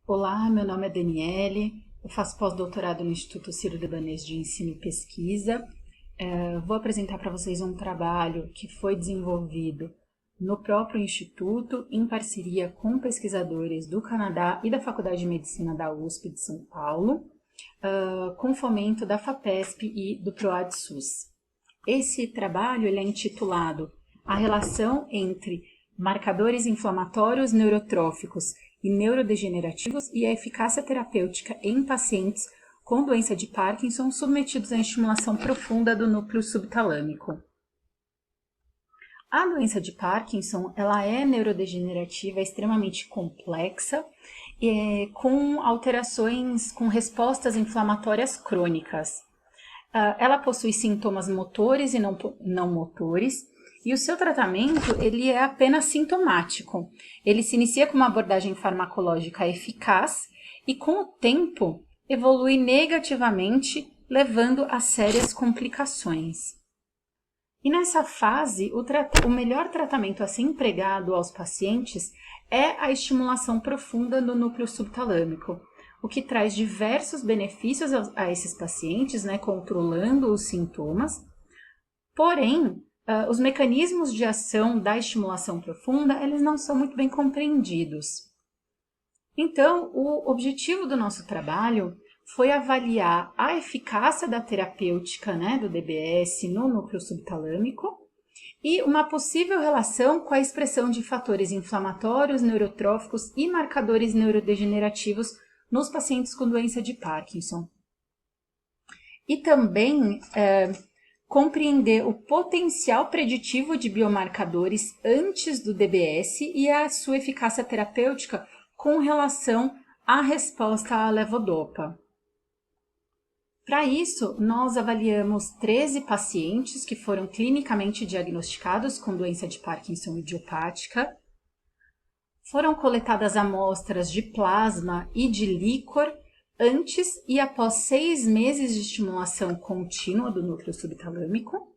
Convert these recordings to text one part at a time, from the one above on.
Olá, meu nome é Daniele, eu faço pós-doutorado no Instituto Sírio-Libanês de Ensino e Pesquisa. Vou apresentar para vocês um trabalho que foi desenvolvido no próprio Instituto, em parceria com pesquisadores do Canadá e da Faculdade de Medicina da USP de São Paulo, com fomento da FAPESP e do PROAD-SUS. Esse trabalho ele é intitulado A relação entre marcadores inflamatórios neurotróficos e neurodegenerativos e a eficácia terapêutica em pacientes com doença de Parkinson submetidos à estimulação profunda do núcleo subtalâmico. A doença de Parkinson ela é neurodegenerativa, é extremamente complexa, com alterações, com respostas inflamatórias crônicas. Ela possui sintomas motores e não motores, e o seu tratamento ele é apenas sintomático. Ele se inicia com uma abordagem farmacológica eficaz e, com o tempo, evolui negativamente, levando a sérias complicações. E nessa fase, o melhor tratamento a ser empregado aos pacientes é a estimulação profunda do núcleo subtalâmico, o que traz diversos benefícios a esses pacientes, controlando os sintomas. Porém, os mecanismos de ação da estimulação profunda, eles não são muito bem compreendidos. Então, o objetivo do nosso trabalho foi avaliar a eficácia da terapêutica, do DBS no núcleo subtalâmico e uma possível relação com a expressão de fatores inflamatórios, neurotróficos e marcadores neurodegenerativos nos pacientes com doença de Parkinson. E também compreender o potencial preditivo de biomarcadores antes do DBS e a sua eficácia terapêutica com relação à resposta à levodopa. Para isso, nós avaliamos 13 pacientes que foram clinicamente diagnosticados com doença de Parkinson idiopática. Foram coletadas amostras de plasma e de líquor antes e após 6 meses de estimulação contínua do núcleo subtalâmico.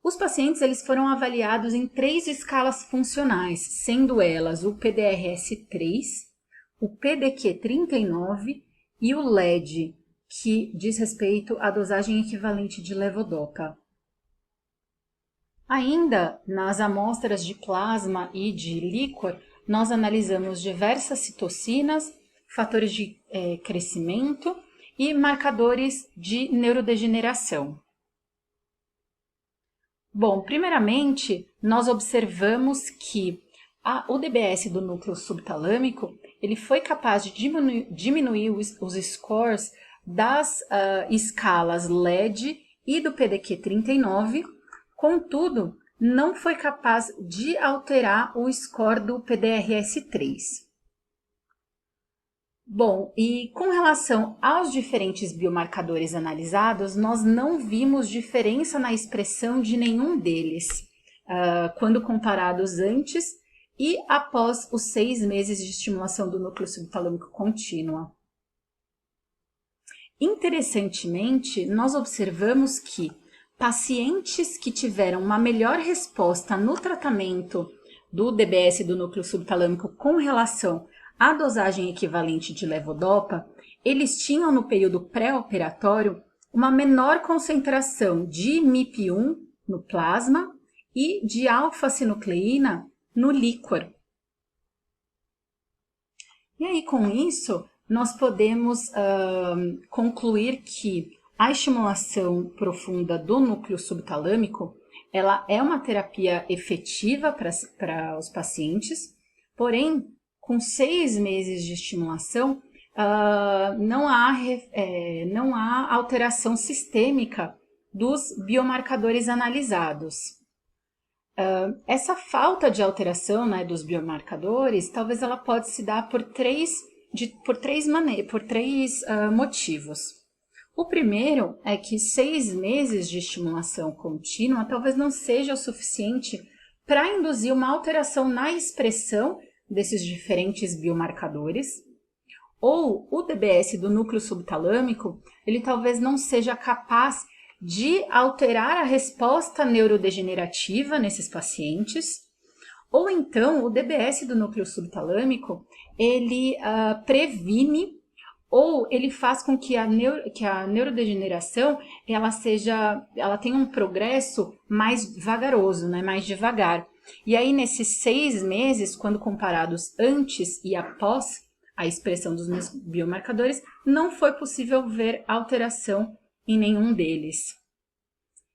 Os pacientes eles foram avaliados em 3 escalas funcionais, sendo elas o PDRS-3, o PDQ-39 e o LED, que diz respeito à dosagem equivalente de levodopa. Ainda nas amostras de plasma e de líquor, nós analisamos diversas citocinas, fatores de crescimento e marcadores de neurodegeneração. Bom, primeiramente, nós observamos que o DBS do núcleo subtalâmico ele foi capaz de diminuir os scores das escalas LED e do PDQ-39, contudo, não foi capaz de alterar o score do PDRS-3. Bom, e com relação aos diferentes biomarcadores analisados, nós não vimos diferença na expressão de nenhum deles, quando comparados antes e após os 6 meses de estimulação do núcleo subtalâmico contínua. Interessantemente, nós observamos que pacientes que tiveram uma melhor resposta no tratamento do DBS do núcleo subtalâmico com relação à dosagem equivalente de levodopa, eles tinham no período pré-operatório uma menor concentração de MIP-1 no plasma e de alfa-sinucleína no líquor. E aí, com isso, nós podemos concluir que a estimulação profunda do núcleo subtalâmico ela é uma terapia efetiva para os pacientes, porém, com 6 meses de estimulação, não há alteração sistêmica dos biomarcadores analisados. Essa falta de alteração dos biomarcadores, talvez ela pode se dar por três motivos. O primeiro é que 6 meses de estimulação contínua talvez não seja o suficiente para induzir uma alteração na expressão desses diferentes biomarcadores, ou o DBS do núcleo subtalâmico, ele talvez não seja capaz de alterar a resposta neurodegenerativa nesses pacientes, Ou então, o DBS do núcleo subtalâmico, ele previne ou ele faz com que a neurodegeneração ela tenha um progresso mais vagaroso, né, mais devagar. E aí, nesses 6 meses, quando comparados antes e após a expressão dos biomarcadores, não foi possível ver alteração em nenhum deles.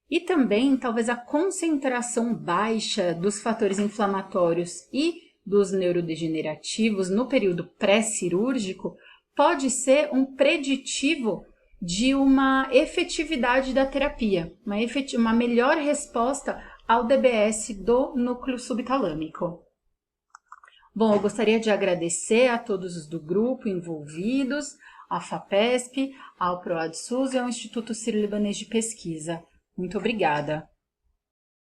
E também, talvez a concentração baixa dos fatores inflamatórios e dos neurodegenerativos no período pré-cirúrgico pode ser um preditivo de uma efetividade da terapia, uma melhor resposta ao DBS do núcleo subtalâmico. Bom, eu gostaria de agradecer a todos os do grupo envolvidos, à FAPESP, ao PROADSUS e ao Instituto Sírio-Libanês de Pesquisa. Muito obrigada.